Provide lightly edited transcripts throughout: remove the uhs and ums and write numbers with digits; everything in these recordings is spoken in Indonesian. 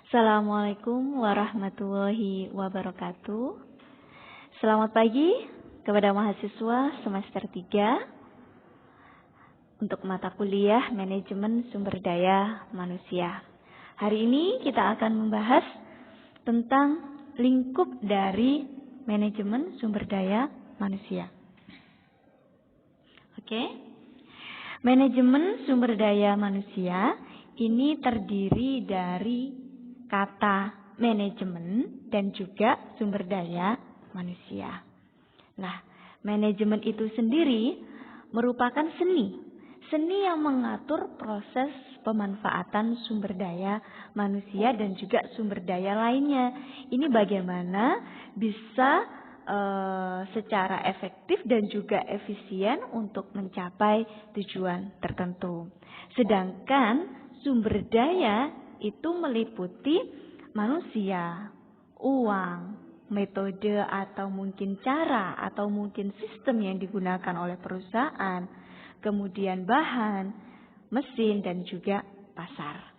Assalamualaikum warahmatullahi wabarakatuh. Selamat pagi kepada mahasiswa semester 3 untuk mata kuliah Manajemen Sumber Daya Manusia. Hari ini kita akan membahas tentang lingkup dari manajemen sumber daya manusia. Oke. Manajemen sumber daya manusia ini terdiri dari kata manajemen dan juga sumber daya manusia. Nah, manajemen itu sendiri merupakan seni yang mengatur proses pemanfaatan sumber daya manusia dan juga sumber daya lainnya. Ini bagaimana bisa secara efektif dan juga efisien untuk mencapai tujuan tertentu. Sedangkan sumber daya itu meliputi manusia, uang, metode atau mungkin cara atau mungkin sistem yang digunakan oleh perusahaan, kemudian bahan, mesin dan juga pasar.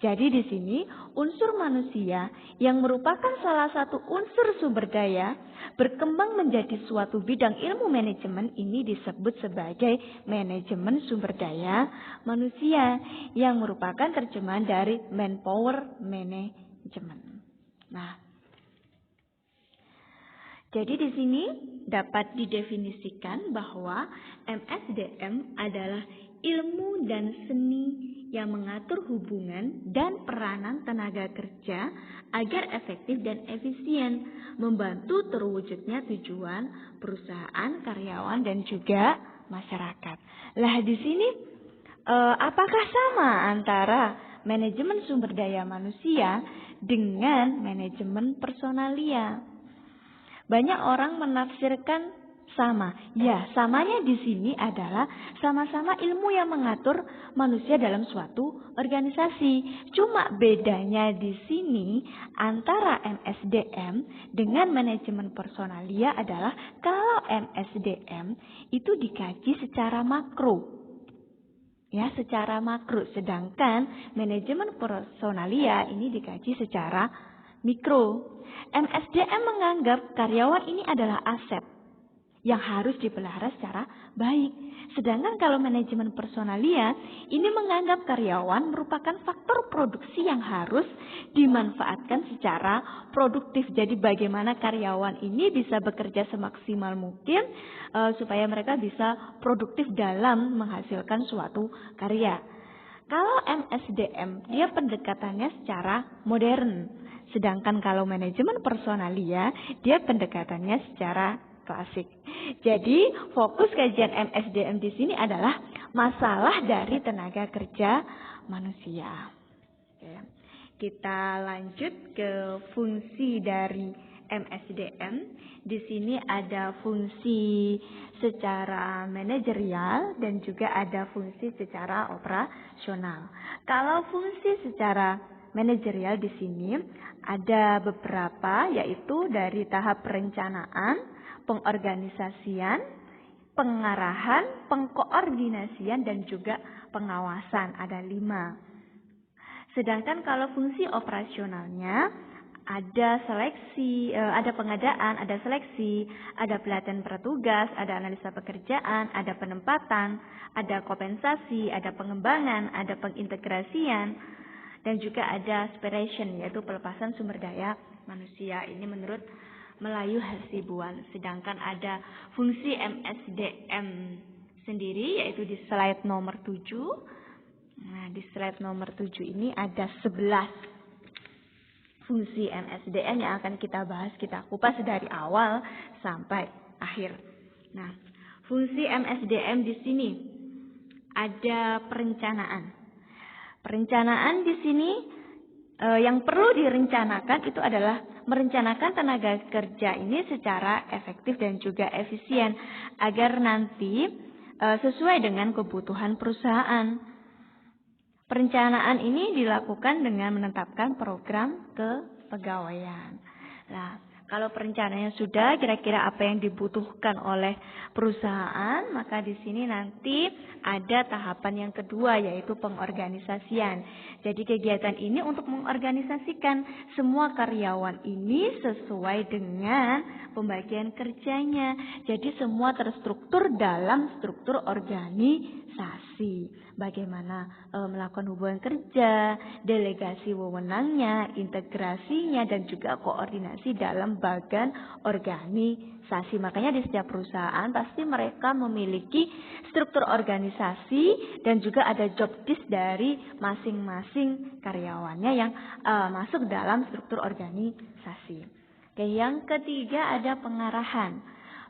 Jadi di sini unsur manusia yang merupakan salah satu unsur sumber daya berkembang menjadi suatu bidang ilmu manajemen ini disebut sebagai manajemen sumber daya manusia yang merupakan terjemahan dari manpower management. Nah, jadi di sini dapat didefinisikan bahwa MSDM adalah ilmu dan seni yang mengatur hubungan dan peranan tenaga kerja agar efektif dan efisien, membantu terwujudnya tujuan perusahaan, karyawan dan juga masyarakat. Lah di sini apakah sama antara manajemen sumber daya manusia dengan manajemen personalia? Banyak orang menafsirkan sama. Ya, samanya di sini adalah sama-sama ilmu yang mengatur manusia dalam suatu organisasi. Cuma bedanya di sini antara MSDM dengan manajemen personalia adalah kalau MSDM itu dikaji secara makro. Ya, secara makro. Sedangkan manajemen personalia ini dikaji secara mikro. MSDM menganggap karyawan ini adalah aset yang harus dipelihara secara baik. Sedangkan kalau manajemen personalia ini menganggap karyawan merupakan faktor produksi yang harus dimanfaatkan secara produktif. Jadi bagaimana karyawan ini bisa bekerja semaksimal mungkin supaya mereka bisa produktif dalam menghasilkan suatu karya. Kalau MSDM dia pendekatannya secara modern. Sedangkan kalau manajemen personalia dia pendekatannya secara klasik. Jadi fokus kajian MSDM di sini adalah masalah dari tenaga kerja manusia. Oke. Kita lanjut ke fungsi dari MSDM. Di sini ada fungsi secara manajerial dan juga ada fungsi secara operasional. Kalau fungsi secara manajerial di sini ada beberapa, yaitu dari tahap perencanaan, pengorganisasian, pengarahan, pengkoordinasian dan juga pengawasan. Ada 5. Sedangkan kalau fungsi operasionalnya ada seleksi, ada pengadaan, ada seleksi, ada pelatihan petugas, ada analisa pekerjaan, ada penempatan, ada kompensasi, ada pengembangan, ada pengintegrasian, dan juga ada aspiration, yaitu pelepasan sumber daya manusia. Ini menurut Melayu Hasibuan. Sedangkan ada fungsi MSDM sendiri, yaitu di slide nomor 7. Nah, di slide nomor 7 ini ada 11 fungsi MSDM yang akan kita bahas, kita kupas dari awal sampai akhir. Nah, fungsi MSDM di sini ada perencanaan. Perencanaan di sini yang perlu direncanakan itu adalah merencanakan tenaga kerja ini secara efektif dan juga efisien agar nanti sesuai dengan kebutuhan perusahaan. Perencanaan ini dilakukan dengan menetapkan program kepegawaian. Nah, Kalau perencanaannya sudah, kira-kira apa yang dibutuhkan oleh perusahaan, maka di sini nanti ada tahapan yang kedua, yaitu pengorganisasian. Jadi kegiatan ini untuk mengorganisasikan semua karyawan ini sesuai dengan pembagian kerjanya. Jadi semua terstruktur dalam struktur organisasi. Bagaimana melakukan hubungan kerja, delegasi wewenangnya, integrasinya, dan juga koordinasi dalam bagan organisasi. Makanya di setiap perusahaan pasti mereka memiliki struktur organisasi dan juga ada job desk dari masing-masing karyawannya yang masuk dalam struktur organisasi. Oke, yang ketiga ada pengarahan.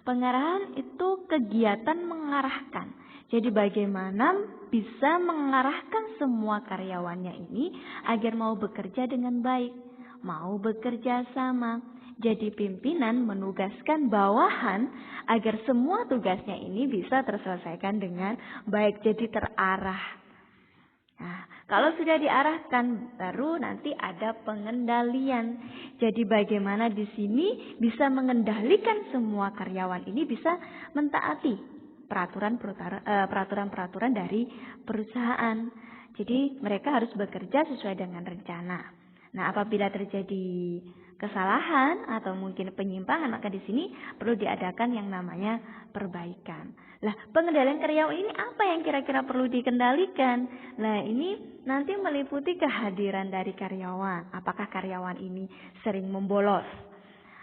Pengarahan itu kegiatan mengarahkan. Jadi bagaimana bisa mengarahkan semua karyawannya ini agar mau bekerja dengan baik, mau bekerja sama. Jadi pimpinan menugaskan bawahan agar semua tugasnya ini bisa terselesaikan dengan baik, jadi terarah. Nah, kalau sudah diarahkan, baru nanti ada pengendalian. Jadi bagaimana di sini bisa mengendalikan semua karyawan ini bisa mentaati peraturan-peraturan dari perusahaan. Jadi mereka harus bekerja sesuai dengan rencana. Nah, apabila terjadi kesalahan atau mungkin penyimpangan, maka di sini perlu diadakan yang namanya perbaikan. Lah, pengendalian karyawan ini apa yang kira-kira perlu dikendalikan? Nah, ini nanti meliputi kehadiran dari karyawan. Apakah karyawan ini sering membolos?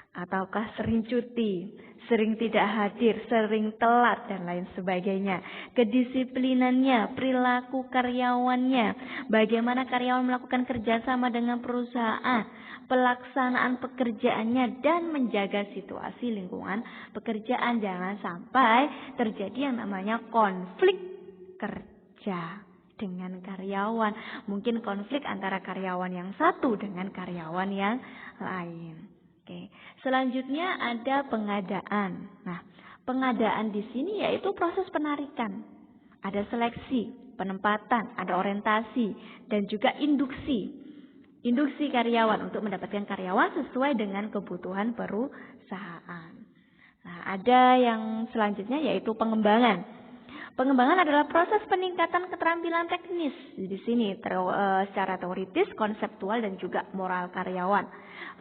Ataukah sering cuti, sering tidak hadir, sering telat, dan lain sebagainya. Kedisiplinannya, perilaku karyawannya, bagaimana karyawan melakukan kerjasama dengan perusahaan, pelaksanaan pekerjaannya, dan menjaga situasi lingkungan pekerjaan. Jangan sampai terjadi yang namanya konflik kerja dengan karyawan. Mungkin konflik antara karyawan yang satu dengan karyawan yang lain. Oke. Selanjutnya ada pengadaan. Nah, pengadaan di sini yaitu proses penarikan. Ada seleksi, penempatan, ada orientasi, dan juga induksi. Induksi karyawan untuk mendapatkan karyawan sesuai dengan kebutuhan perusahaan. Nah, ada yang selanjutnya yaitu pengembangan. Pengembangan adalah proses peningkatan keterampilan teknis di sini secara teoritis, konseptual, dan juga moral karyawan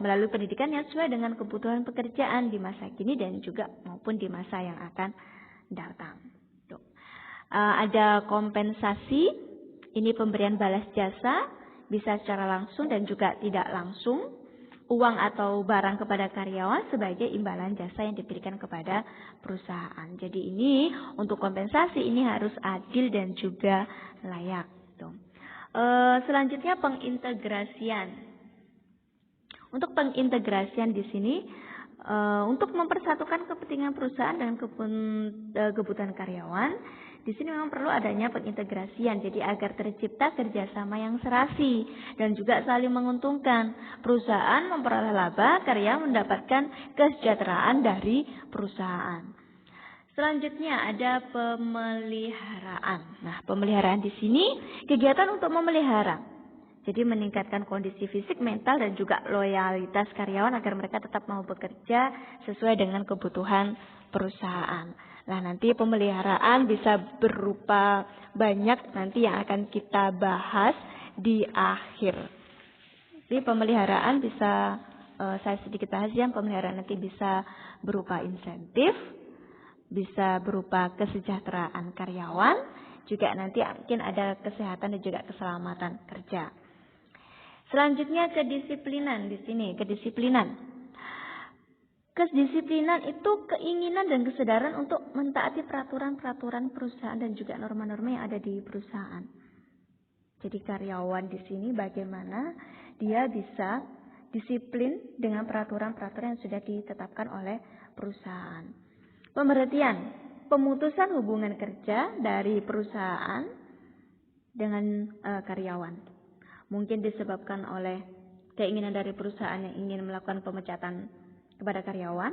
melalui pendidikan yang sesuai dengan kebutuhan pekerjaan di masa kini dan juga maupun di masa yang akan datang. Ada kompensasi, ini pemberian balas jasa, bisa secara langsung dan juga tidak langsung. Uang atau barang kepada karyawan sebagai imbalan jasa yang diberikan kepada perusahaan. Jadi ini untuk kompensasi ini harus adil dan juga layak. Selanjutnya pengintegrasian. Untuk pengintegrasian di sini untuk mempersatukan kepentingan perusahaan dan kebutuhan karyawan. Di sini memang perlu adanya pengintegrasian, jadi agar tercipta kerjasama yang serasi dan juga saling menguntungkan. Perusahaan memperoleh laba, karyawan mendapatkan kesejahteraan dari perusahaan. Selanjutnya ada pemeliharaan. Nah, pemeliharaan di sini kegiatan untuk memelihara. Jadi meningkatkan kondisi fisik, mental, dan juga loyalitas karyawan agar mereka tetap mau bekerja sesuai dengan kebutuhan perusahaan. Nah, nanti pemeliharaan bisa berupa banyak nanti yang akan kita bahas di akhir. Jadi pemeliharaan bisa saya sedikit bahas ya, pemeliharaan nanti bisa berupa insentif, bisa berupa kesejahteraan karyawan, juga nanti mungkin ada kesehatan dan juga keselamatan kerja. Selanjutnya kedisiplinan di sini, kedisiplinan. Kedisiplinan itu keinginan dan kesadaran untuk mentaati peraturan-peraturan perusahaan dan juga norma-norma yang ada di perusahaan. Jadi karyawan di sini bagaimana dia bisa disiplin dengan peraturan-peraturan yang sudah ditetapkan oleh perusahaan. Pemberhentian, pemutusan hubungan kerja dari perusahaan dengan karyawan. Mungkin disebabkan oleh keinginan dari perusahaan yang ingin melakukan pemecatan kepada karyawan,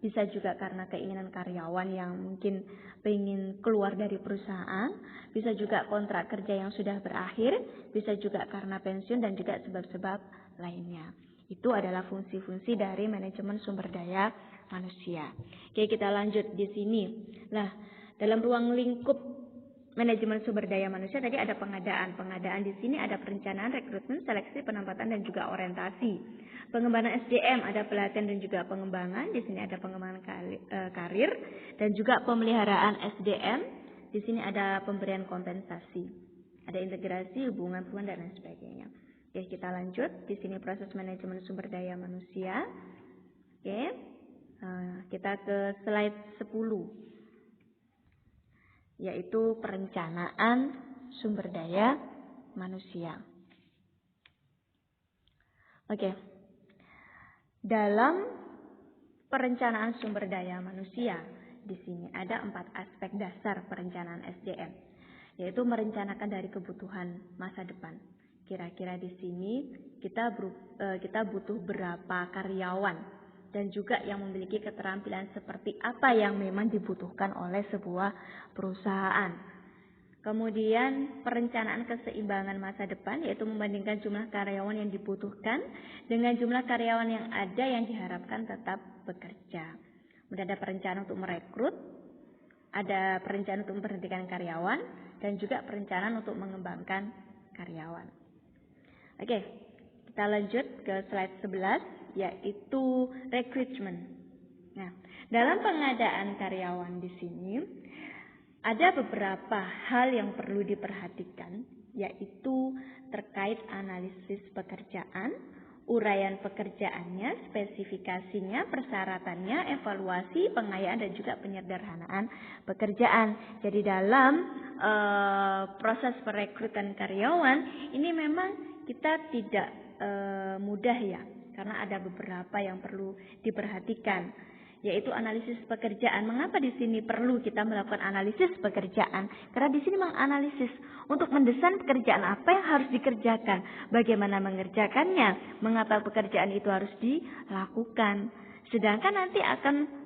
bisa juga karena keinginan karyawan yang mungkin ingin keluar dari perusahaan, bisa juga kontrak kerja yang sudah berakhir, bisa juga karena pensiun dan juga sebab-sebab lainnya. Itu adalah fungsi-fungsi dari manajemen sumber daya manusia. Oke, kita lanjut di sini. Nah, dalam ruang lingkup manajemen sumber daya manusia tadi ada pengadaan. Pengadaan di sini ada perencanaan, rekrutmen, seleksi, penempatan, dan juga orientasi. Pengembangan SDM ada pelatihan dan juga pengembangan. Di sini ada pengembangan karir dan juga pemeliharaan SDM. Di sini ada pemberian kompensasi. Ada integrasi, hubungan dan lain sebagainya. Oke, kita lanjut. Di sini proses manajemen sumber daya manusia. Oke. Kita ke slide 10. Yaitu perencanaan sumber daya manusia. Oke. Dalam perencanaan sumber daya manusia, di sini ada 4 aspek dasar perencanaan SDM, yaitu merencanakan dari kebutuhan masa depan. Kira-kira di sini kita butuh berapa karyawan dan juga yang memiliki keterampilan seperti apa yang memang dibutuhkan oleh sebuah perusahaan. Kemudian perencanaan keseimbangan masa depan, yaitu membandingkan jumlah karyawan yang dibutuhkan dengan jumlah karyawan yang ada yang diharapkan tetap bekerja. Kemudian ada perencanaan untuk merekrut, ada perencanaan untuk memberhentikan karyawan, dan juga perencanaan untuk mengembangkan karyawan. Oke, kita lanjut ke slide 11, yaitu recruitment. Nah, dalam pengadaan karyawan di sini ada beberapa hal yang perlu diperhatikan, yaitu terkait analisis pekerjaan, uraian pekerjaannya, spesifikasinya, persyaratannya, evaluasi, pengayaan, dan juga penyederhanaan pekerjaan. Jadi dalam proses perekrutan karyawan ini memang kita tidak mudah ya, karena ada beberapa yang perlu diperhatikan, yaitu analisis pekerjaan. Mengapa di sini perlu kita melakukan analisis pekerjaan? Karena di sini menganalisis untuk mendesain pekerjaan apa yang harus dikerjakan, bagaimana mengerjakannya, mengapa pekerjaan itu harus dilakukan. Sedangkan nanti akan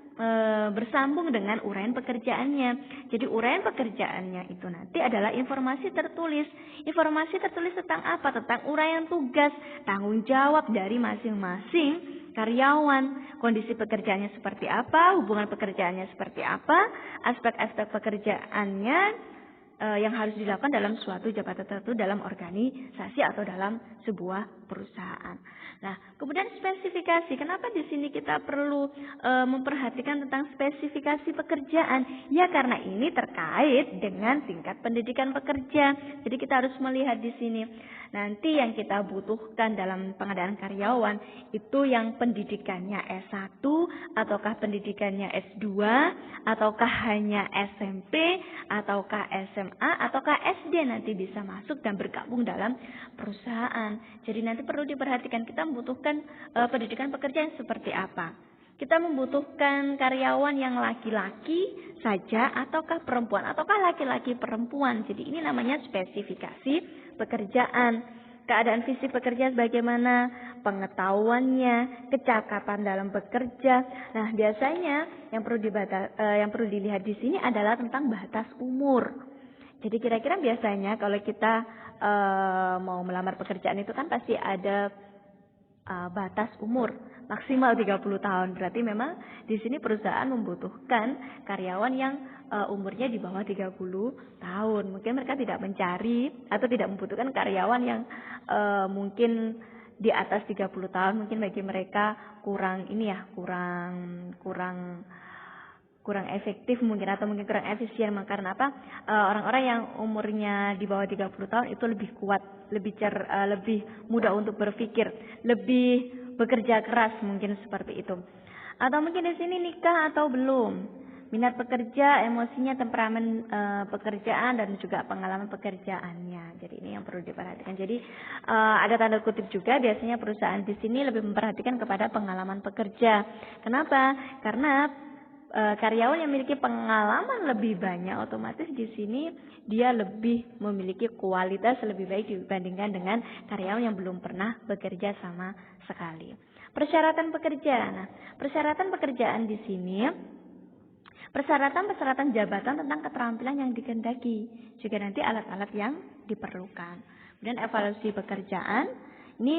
bersambung dengan uraian pekerjaannya. Jadi uraian pekerjaannya itu nanti adalah informasi tertulis. Informasi tertulis tentang apa? Tentang uraian tugas, tanggung jawab dari masing-masing karyawan, kondisi pekerjaannya seperti apa, hubungan pekerjaannya seperti apa, aspek-aspek pekerjaannya yang harus dilakukan dalam suatu jabatan tertentu dalam organisasi atau dalam sebuah perusahaan. Nah, kemudian spesifikasi. Kenapa di sini kita perlu memperhatikan tentang spesifikasi pekerjaan? Ya, karena ini terkait dengan tingkat pendidikan pekerja. Jadi kita harus melihat di sini. Nanti yang kita butuhkan dalam pengadaan karyawan itu yang pendidikannya S1 ataukah pendidikannya S2 ataukah hanya SMP ataukah SMA ataukah SD nanti bisa masuk dan bergabung dalam perusahaan. Jadi nanti perlu diperhatikan kita membutuhkan pendidikan pekerjaan seperti apa. Kita membutuhkan karyawan yang laki-laki saja ataukah perempuan ataukah laki-laki perempuan. Jadi ini namanya spesifikasi pekerjaan. Keadaan fisik pekerja bagaimana, pengetahuannya, kecakapan dalam bekerja. Nah, biasanya yang perlu dilihat di sini adalah tentang batas umur. Jadi kira-kira biasanya kalau kita mau melamar pekerjaan itu kan pasti ada batas umur maksimal 30 tahun. Berarti memang di sini perusahaan membutuhkan karyawan yang umurnya di bawah 30 tahun. Mungkin mereka tidak mencari atau tidak membutuhkan karyawan yang mungkin di atas 30 tahun. Mungkin bagi mereka kurang efektif mungkin, atau mungkin kurang efisien. Karena apa? Orang-orang yang umurnya di bawah 30 tahun itu lebih kuat, lebih mudah untuk berpikir, lebih bekerja keras mungkin seperti itu. Atau mungkin di sini nikah atau belum, minat pekerja, emosinya, temperamen pekerjaan, dan juga pengalaman pekerjaannya. Jadi ini yang perlu diperhatikan. Jadi ada tanda kutip juga, biasanya perusahaan di sini lebih memperhatikan kepada pengalaman pekerja. Kenapa? Karena karyawan yang memiliki pengalaman lebih banyak, otomatis di sini dia lebih memiliki kualitas lebih baik dibandingkan dengan karyawan yang belum pernah bekerja sama sekali. Persyaratan pekerja. Nah, persyaratan pekerjaan di sini, persyaratan jabatan tentang keterampilan yang dikehendaki, juga nanti alat-alat yang diperlukan. Kemudian evaluasi pekerjaan. Ini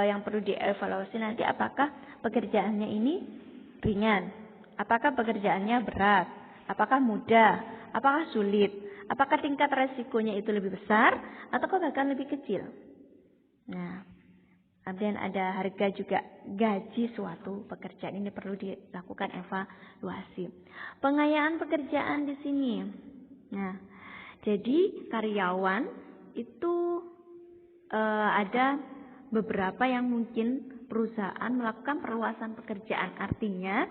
yang perlu dievaluasi nanti apakah pekerjaannya ini ringan, apakah pekerjaannya berat, apakah mudah, apakah sulit, apakah tingkat resikonya itu lebih besar ataukah bahkan lebih kecil. Nah, kemudian ada harga juga gaji suatu pekerjaan, ini perlu dilakukan evaluasi. Pengayaan pekerjaan di sini. Nah, jadi karyawan itu ada beberapa yang mungkin perusahaan melakukan perluasan pekerjaan. Artinya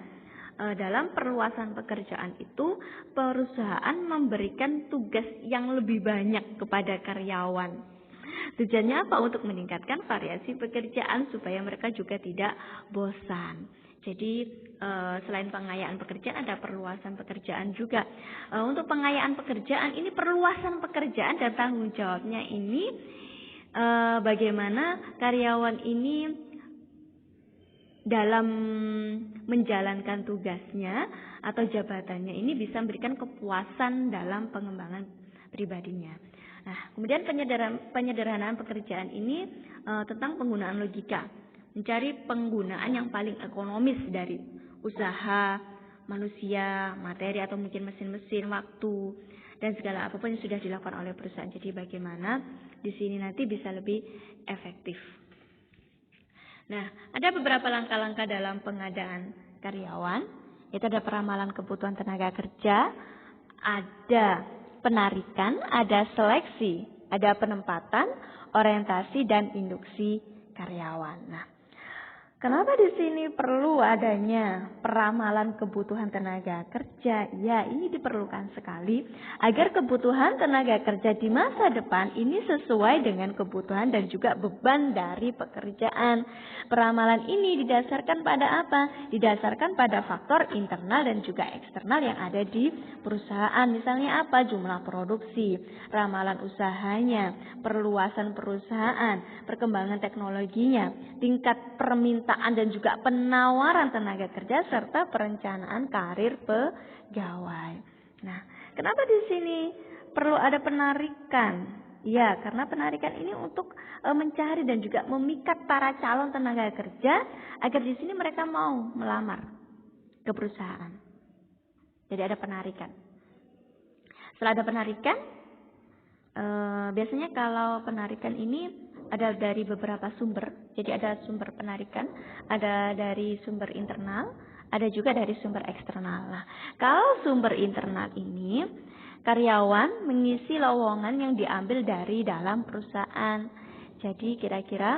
dalam perluasan pekerjaan itu perusahaan memberikan tugas yang lebih banyak kepada karyawan. Tujuannya apa? Untuk meningkatkan variasi pekerjaan supaya mereka juga tidak bosan. Jadi selain pengayaan pekerjaan ada perluasan pekerjaan juga. Untuk pengayaan pekerjaan ini perluasan pekerjaan dan tanggung jawabnya ini bagaimana karyawan ini dalam menjalankan tugasnya atau jabatannya ini bisa memberikan kepuasan dalam pengembangan pribadinya. Nah, kemudian penyederhanaan pekerjaan ini tentang penggunaan logika, mencari penggunaan yang paling ekonomis dari usaha, manusia, materi atau mungkin mesin-mesin, waktu, dan segala apapun yang sudah dilakukan oleh perusahaan. Jadi bagaimana di sini nanti bisa lebih efektif. Nah, ada beberapa langkah-langkah dalam pengadaan karyawan. Itu ada peramalan kebutuhan tenaga kerja, ada penarikan, ada seleksi, ada penempatan, orientasi, dan induksi karyawan. Nah, kenapa di sini perlu adanya peramalan kebutuhan tenaga kerja? Ya, ini diperlukan sekali agar kebutuhan tenaga kerja di masa depan ini sesuai dengan kebutuhan dan juga beban dari pekerjaan. Peramalan ini didasarkan pada apa? Didasarkan pada faktor internal dan juga eksternal yang ada di perusahaan. Misalnya apa? Jumlah produksi, ramalan usahanya, perluasan perusahaan, perkembangan teknologinya, tingkat permintaan dan juga penawaran tenaga kerja serta perencanaan karir pegawai. Nah, kenapa di sini perlu ada penarikan? Ya, karena penarikan ini untuk mencari dan juga memikat para calon tenaga kerja agar di sini mereka mau melamar ke perusahaan. Jadi ada penarikan. Setelah ada penarikan, biasanya kalau penarikan ini ada dari beberapa sumber. Jadi ada sumber penarikan, ada dari sumber internal, ada juga dari sumber eksternal. Nah, kalau sumber internal ini karyawan mengisi lowongan yang diambil dari dalam perusahaan. Jadi kira-kira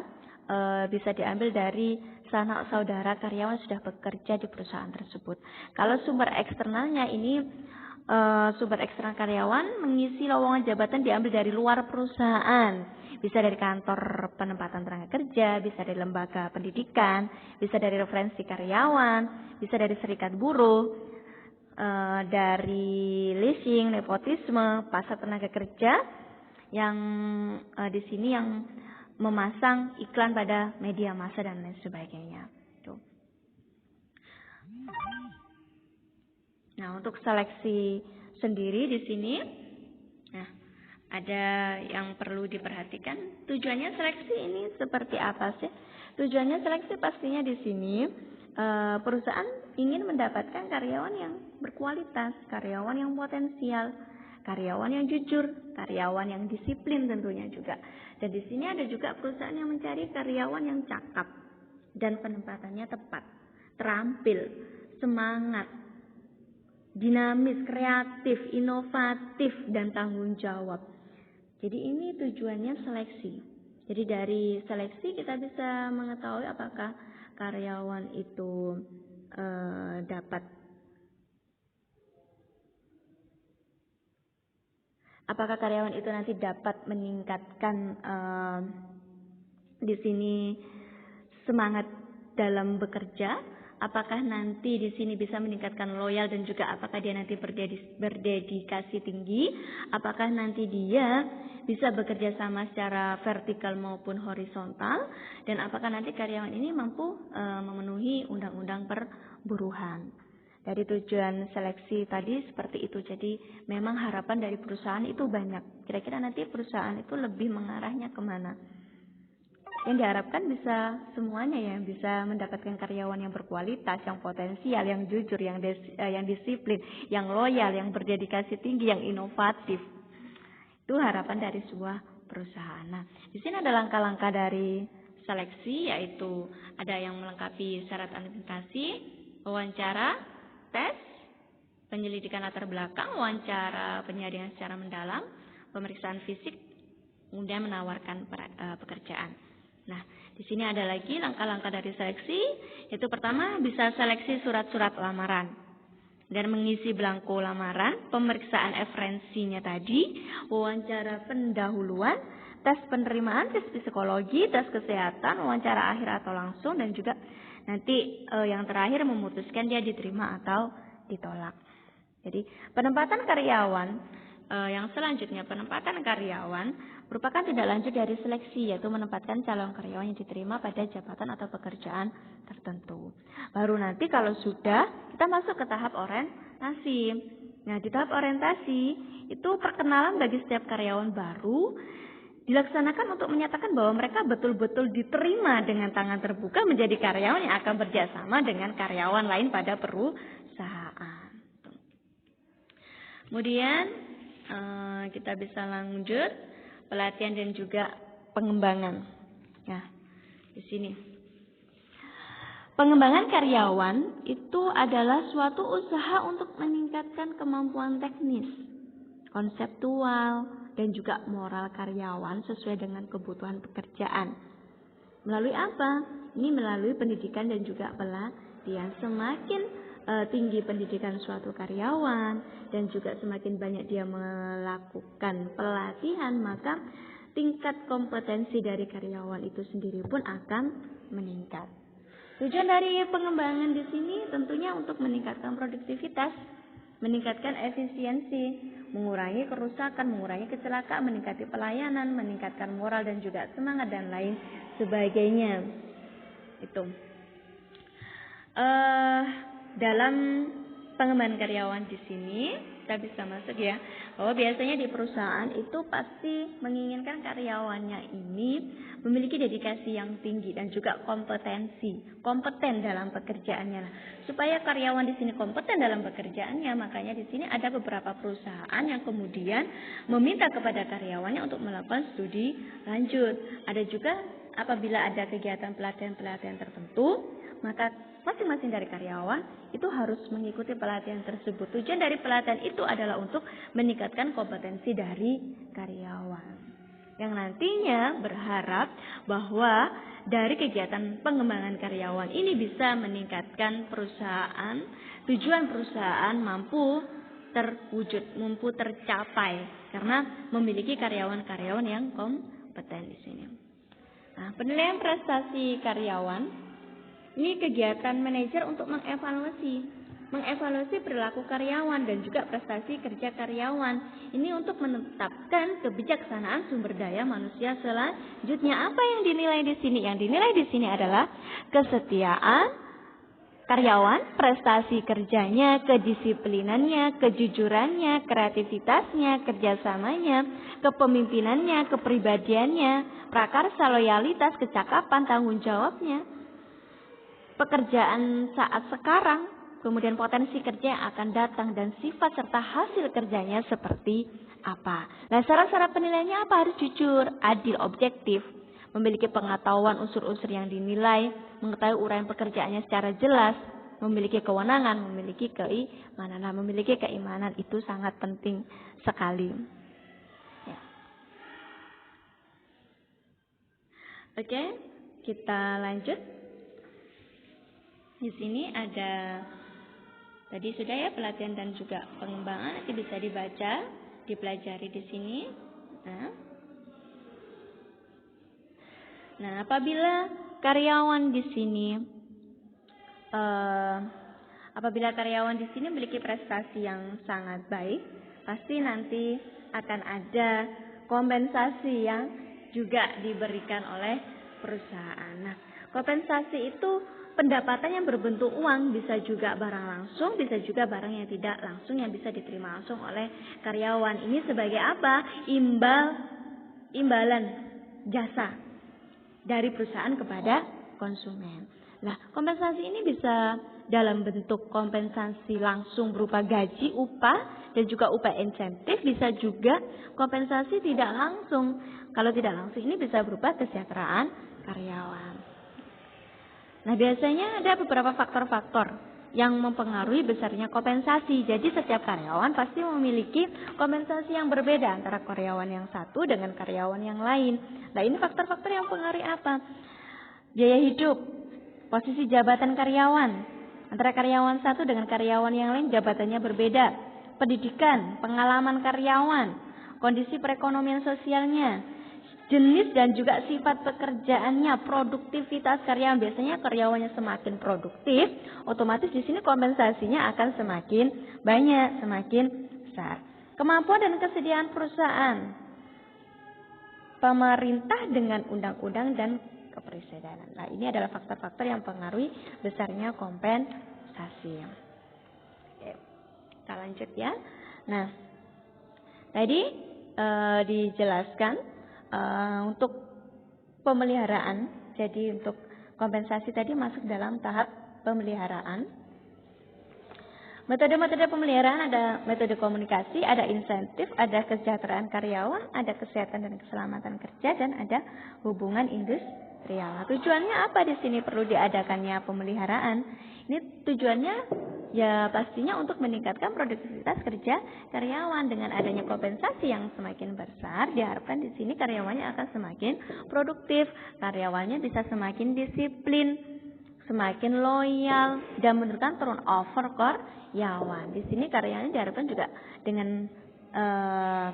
bisa diambil dari sanak saudara karyawan sudah bekerja di perusahaan tersebut. Kalau sumber eksternalnya ini sumber eksternal karyawan mengisi lowongan jabatan diambil dari luar perusahaan. Bisa dari kantor penempatan tenaga kerja, bisa dari lembaga pendidikan, bisa dari referensi karyawan, bisa dari serikat buruh, dari leasing, nepotisme, pasar tenaga kerja yang di sini yang memasang iklan pada media massa dan lain sebagainya. Tuh. Nah, untuk seleksi sendiri di sini, nah ada yang perlu diperhatikan. Tujuannya seleksi ini seperti apa sih? Tujuannya seleksi pastinya di sini perusahaan ingin mendapatkan karyawan yang berkualitas, karyawan yang potensial, karyawan yang jujur, karyawan yang disiplin tentunya juga. Dan di sini ada juga perusahaan yang mencari karyawan yang cakap dan penempatannya tepat, terampil, semangat, dinamis, kreatif, inovatif, dan tanggung jawab. Jadi ini tujuannya seleksi. Jadi dari seleksi kita bisa mengetahui apakah karyawan itu apakah karyawan itu nanti dapat meningkatkan di sini semangat dalam bekerja, apakah nanti di sini bisa meningkatkan loyal dan juga apakah dia nanti berdedikasi tinggi, apakah nanti dia bisa bekerja sama secara vertikal maupun horizontal, dan apakah nanti karyawan ini mampu memenuhi undang-undang perburuhan. Dari tujuan seleksi tadi seperti itu. Jadi memang harapan dari perusahaan itu banyak. Kira-kira nanti perusahaan itu lebih mengarahnya kemana? Yang diharapkan bisa semuanya ya, bisa mendapatkan karyawan yang berkualitas, yang potensial, yang jujur, yang disiplin, yang loyal, yang berdedikasi tinggi, yang inovatif. Itu harapan dari sebuah perusahaan. Nah, di sini ada langkah-langkah dari seleksi, yaitu ada yang melengkapi syarat administrasi, wawancara, tes, penyelidikan latar belakang, wawancara penyaringan secara mendalam, pemeriksaan fisik, kemudian menawarkan pekerjaan. Nah, di sini ada lagi langkah-langkah dari seleksi, yaitu pertama bisa seleksi surat-surat lamaran dan mengisi belangko lamaran, pemeriksaan referensinya tadi, wawancara pendahuluan, tes penerimaan, tes psikologi, tes kesehatan, wawancara akhir atau langsung, dan juga nanti yang terakhir memutuskan dia diterima atau ditolak. Jadi penempatan karyawan yang selanjutnya, penempatan karyawan merupakan tindak lanjut dari seleksi, yaitu menempatkan calon karyawan yang diterima pada jabatan atau pekerjaan tertentu. Baru nanti kalau sudah, kita masuk ke tahap orientasi. Nah, di tahap orientasi itu perkenalan bagi setiap karyawan baru dilaksanakan untuk menyatakan bahwa mereka betul-betul diterima dengan tangan terbuka menjadi karyawan yang akan bekerjasama dengan karyawan lain pada perusahaan. Kemudian kita bisa lanjut pelatihan dan juga pengembangan. Ya, di sini. Pengembangan karyawan itu adalah suatu usaha untuk meningkatkan kemampuan teknis, konseptual, dan juga moral karyawan sesuai dengan kebutuhan pekerjaan. Melalui apa? Ini melalui pendidikan dan juga pelatihan. Semakin tinggi pendidikan suatu karyawan dan juga semakin banyak dia melakukan pelatihan, maka tingkat kompetensi dari karyawan itu sendiri pun akan meningkat. Tujuan dari pengembangan di sini tentunya untuk meningkatkan produktivitas, meningkatkan efisiensi, mengurangi kerusakan, mengurangi kecelakaan, meningkatkan pelayanan, meningkatkan moral dan juga semangat dan lain sebagainya. Itu. Dalam pengembangan karyawan di sini kita bisa masuk ya, bahwa biasanya di perusahaan itu pasti menginginkan karyawannya ini memiliki dedikasi yang tinggi dan juga kompeten dalam pekerjaannya. Supaya karyawan di sini kompeten dalam pekerjaannya, makanya di sini ada beberapa perusahaan yang kemudian meminta kepada karyawannya untuk melakukan studi lanjut. Ada juga apabila ada kegiatan pelatihan-pelatihan tertentu, maka masing-masing dari karyawan itu harus mengikuti pelatihan tersebut. Tujuan dari pelatihan itu adalah untuk meningkatkan kompetensi dari karyawan. Yang nantinya berharap bahwa dari kegiatan pengembangan karyawan ini bisa meningkatkan perusahaan, tujuan perusahaan mampu terwujud, mampu tercapai karena memiliki karyawan-karyawan yang kompeten di sini. Nah, penilaian prestasi karyawan ini kegiatan manajer untuk mengevaluasi perilaku karyawan dan juga prestasi kerja karyawan. Ini untuk menetapkan kebijaksanaan sumber daya manusia selanjutnya. Apa yang dinilai di sini? Yang dinilai di sini adalah kesetiaan karyawan, prestasi kerjanya, kedisiplinannya, kejujurannya, kreativitasnya, kerjasamanya, kepemimpinannya, kepribadiannya, prakarsa, loyalitas, kecakapan, tanggung jawabnya, pekerjaan saat sekarang, kemudian potensi kerja yang akan datang dan sifat serta hasil kerjanya seperti apa. Nah, syarat-syarat penilaiannya apa? Harus jujur, adil, objektif, memiliki pengetahuan unsur-unsur yang dinilai, mengetahui uraian pekerjaannya secara jelas, memiliki kewenangan, memiliki keimanan. Nah, memiliki keimanan itu sangat penting sekali. Ya. Oke, kita lanjut. Di sini ada tadi sudah ya pelatihan dan juga pengembangan, nanti bisa dibaca, dipelajari di sini. Nah, apabila karyawan di sini memiliki prestasi yang sangat baik, pasti nanti akan ada kompensasi yang juga diberikan oleh perusahaan. Nah, kompensasi itu pendapatan yang berbentuk uang, bisa juga barang langsung, bisa juga barang yang tidak langsung yang bisa diterima langsung oleh karyawan. Ini sebagai apa? Imbalan jasa. dari perusahaan kepada konsumen. Nah, kompensasi ini bisa dalam bentuk kompensasi langsung berupa gaji, upah, dan juga upah insentif. Bisa juga kompensasi tidak langsung. Kalau tidak langsung ini bisa berupa kesejahteraan karyawan. Nah, biasanya ada beberapa faktor-faktor yang mempengaruhi besarnya kompensasi. Jadi setiap karyawan pasti memiliki kompensasi yang berbeda antara karyawan yang satu dengan karyawan yang lain. Nah, ini faktor-faktor yang mempengaruhi apa? Biaya hidup, posisi jabatan karyawan. Antara karyawan satu dengan karyawan yang lain jabatannya berbeda. Pendidikan, pengalaman karyawan, kondisi perekonomian sosialnya, jenis dan juga sifat pekerjaannya, produktivitas karyawan. Biasanya karyawannya semakin produktif, otomatis di sini kompensasinya akan semakin banyak, semakin besar. Kemampuan dan kesediaan perusahaan, pemerintah dengan undang-undang dan kepresidenan. Nah, ini adalah faktor-faktor yang mempengaruhi besarnya kompensasi. Oke, kita lanjut ya. Nah, tadi dijelaskan untuk pemeliharaan. Jadi untuk kompensasi tadi masuk dalam tahap pemeliharaan. Metode-metode pemeliharaan ada metode komunikasi, ada insentif, ada kesejahteraan karyawan, ada kesehatan dan keselamatan kerja, dan ada hubungan industrial. Tujuannya apa di sini perlu diadakannya pemeliharaan? Ini tujuannya ya pastinya untuk meningkatkan produktivitas kerja karyawan. Dengan adanya kompensasi yang semakin besar, diharapkan di sini karyawannya akan semakin produktif, karyawannya bisa semakin disiplin, semakin loyal, dan menurunkan turnover karyawan. Di sini karyawannya diharapkan juga dengan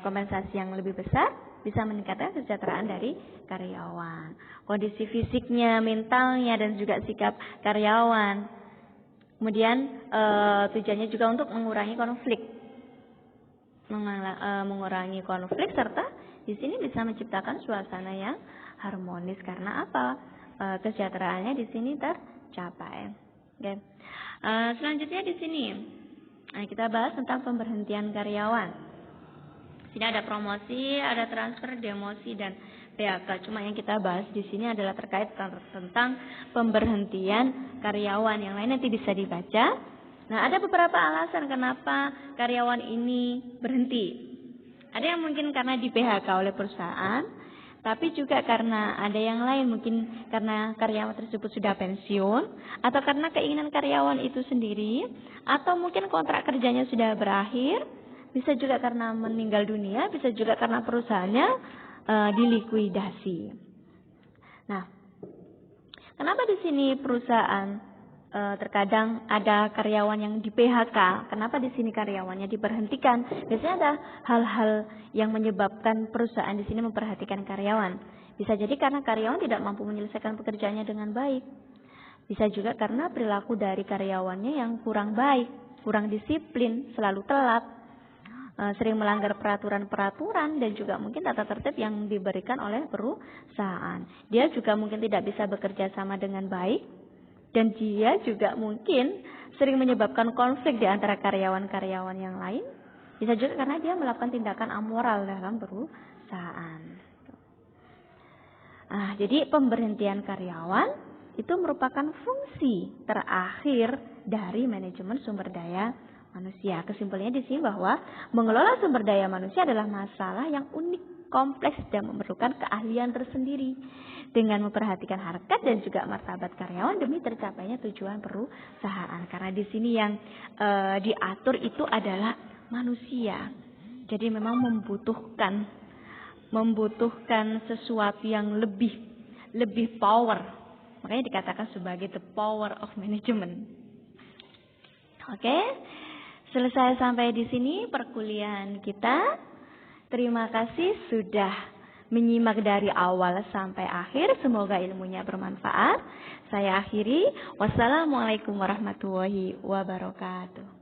kompensasi yang lebih besar bisa meningkatkan kesejahteraan dari karyawan, kondisi fisiknya, mentalnya, dan juga sikap karyawan. Kemudian tujuannya juga untuk mengurangi konflik, mengurangi konflik, serta di sini bisa menciptakan suasana yang harmonis. Karena apa? Kesejahteraannya di sini tercapai. Oke. Selanjutnya di sini kita bahas tentang pemberhentian karyawan. Di sini ada promosi, ada transfer, demosi, dan PHK. Cuma yang kita bahas di sini adalah terkait tentang pemberhentian karyawan. Yang lain nanti bisa dibaca. Nah, ada beberapa alasan kenapa karyawan ini berhenti. Ada yang mungkin karena di PHK oleh perusahaan, tapi juga karena ada yang lain, mungkin karena karyawan tersebut sudah pensiun, atau karena keinginan karyawan itu sendiri, atau mungkin kontrak kerjanya sudah berakhir, bisa juga karena meninggal dunia, bisa juga karena perusahaannya dilikuidasi. Nah, kenapa di sini perusahaan terkadang ada karyawan yang di PHK? Kenapa di sini karyawannya diberhentikan? Biasanya ada hal-hal yang menyebabkan perusahaan di sini memperhatikan karyawan. Bisa jadi karena karyawan tidak mampu menyelesaikan pekerjaannya dengan baik. Bisa juga karena perilaku dari karyawannya yang kurang baik, kurang disiplin, selalu telat, sering melanggar peraturan-peraturan, dan juga mungkin tata tertib yang diberikan oleh perusahaan. Dia juga mungkin tidak bisa bekerja sama dengan baik, dan dia juga mungkin sering menyebabkan konflik di antara karyawan-karyawan yang lain. Bisa juga karena dia melakukan tindakan amoral dalam perusahaan. Jadi pemberhentian karyawan itu merupakan fungsi terakhir dari manajemen sumber daya manusia. Kesimpulannya di sini bahwa mengelola sumber daya manusia adalah masalah yang unik, kompleks, dan memerlukan keahlian tersendiri dengan memperhatikan harkat dan juga martabat karyawan demi tercapainya tujuan perusahaan. Karena di sini yang diatur itu adalah manusia. Jadi memang membutuhkan sesuatu yang lebih power. Makanya dikatakan sebagai the power of management. Oke. Selesai sampai di sini perkuliahan kita. Terima kasih sudah menyimak dari awal sampai akhir. Semoga ilmunya bermanfaat. Saya akhiri. Wassalamualaikum warahmatullahi wabarakatuh.